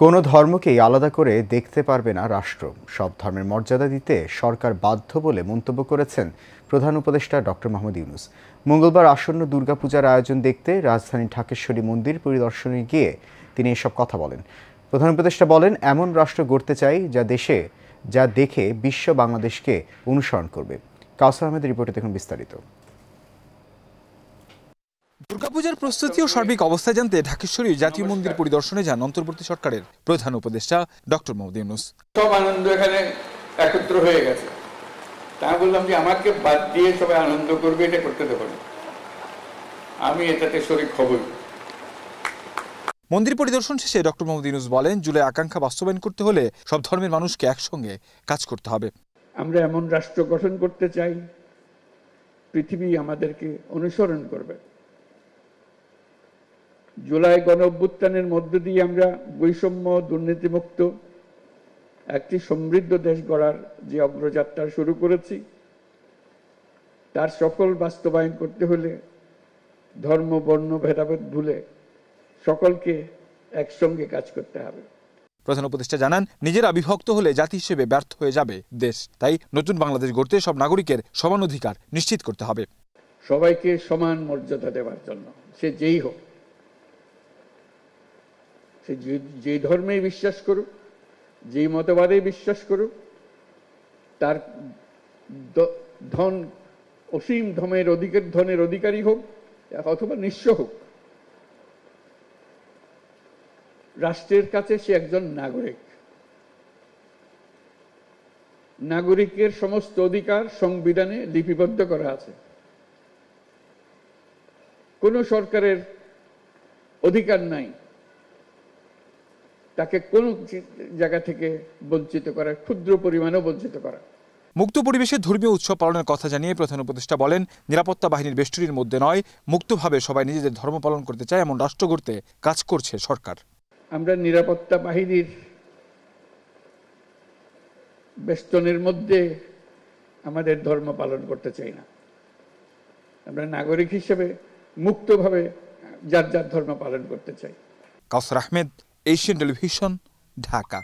কোনো ধর্মকেই আলাদা করে দেখতে পারবে না রাষ্ট্র, সব ধর্মের মর্যাদা দিতে সরকার বাধ্য বলে মন্তব্য করেছেন প্রধান উপদেষ্টা ডক্টর মোহাম্মদ ইউনূস। মঙ্গলবার আসন্ন দুর্গাপূজার আয়োজন দেখতে রাজধানীর ঢাকেশ্বরী মন্দির পরিদর্শনে গিয়ে তিনি এসব কথা বলেন। প্রধান উপদেষ্টা বলেন, এমন রাষ্ট্র গড়তে চাই যা দেখে বিশ্ব বাংলাদেশকে অনুসরণ করবে। কাউসার আহমেদের রিপোর্টে দেখুন বিস্তারিত। দুর্গাপূজার প্রস্তুতি ও সার্বিক অবস্থা জানতে ঢাকেশ্বরী জাতীয় মন্দির পরিদর্শনে যান অন্তর্বর্তী সরকারের প্রধান উপদেষ্টা ডক্টর মোহাম্মদ ইউনূস। সব আনন্দ এখানে একত্র হয়ে গেছে, তা বললাম যে আমাকে বাদ দিয়ে সবাই আনন্দ করবে, এটা করতে দেবো না, আমি এটাতে শরীক হবই। মন্দির পরিদর্শন শেষে ডক্টর মোহাম্মদ ইউনূস বলেন, জুলাই আকাঙ্ক্ষা বাস্তবায়ন করতে হলে সব ধর্মের মানুষকে একসঙ্গে কাজ করতে হবে। আমরা এমন রাষ্ট্র গঠন করতে চাই পৃথিবী আমাদেরকে অনুসরণ করবে। জুলাই গণ অভ্যুত্থানের মধ্য দিয়ে আমরা বৈষম্য দুর্নীতিমুক্ত একটি সমৃদ্ধ দেশ গড়ার যে অগ্রযাত্রা শুরু করেছি, তার সফল বাস্তবায়ন করতে হলে ধর্ম বর্ণ ভেদাভেদ ভুলে সকলকে একসঙ্গে কাজ করতে হবে। প্রধান উপদেষ্টা জানান, নিজেরা বিভক্ত হলে জাতি হিসেবে ব্যর্থ হয়ে যাবে দেশ, তাই নতুন বাংলাদেশ গড়তে সব নাগরিকের সমান অধিকার নিশ্চিত করতে হবে। সবাইকে সমান মর্যাদা দেওয়ার জন্য, সে যেই হোক, সে যে ধর্মেই বিশ্বাস করুক, যেই মতবাদে বিশ্বাস করুক, তার ধন অসীম ধনের অধিকারী হোক অথবা নিঃস্ব হোক, রাষ্ট্রের কাছে সে একজন নাগরিক। নাগরিকের সমস্ত অধিকার সংবিধানে লিপিবদ্ধ করা আছে। কোন সরকারের অধিকার নাই তাকে কোন জায়গা থেকে বঞ্চিত করা, ক্ষুদ্র পরিমাণেও বঞ্চিত করা। মুক্ত পরিবেশে ধর্মীয় উৎসব পালনের কথা জানিয়ে প্রধান উপদেষ্টা বলেন, নিরাপত্তা বাহিনীর বেষ্টনীর মধ্যে নয়, মুক্তভাবে সবাই নিজেদের ধর্ম পালন করতে চায় এমন রাষ্ট্র গড়তে কাজ করছে সরকার। আমরা নিরাপত্তা বাহিনীর বেষ্টনীর মধ্যে আমাদের ধর্ম পালন করতে চাই না। আমরা নাগরিক হিসেবে মুক্তভাবে যার যার ধর্ম পালন করতে চাই। কাউসার আহমেদ, এশিয়ান টেলিভিশন, ঢাকা।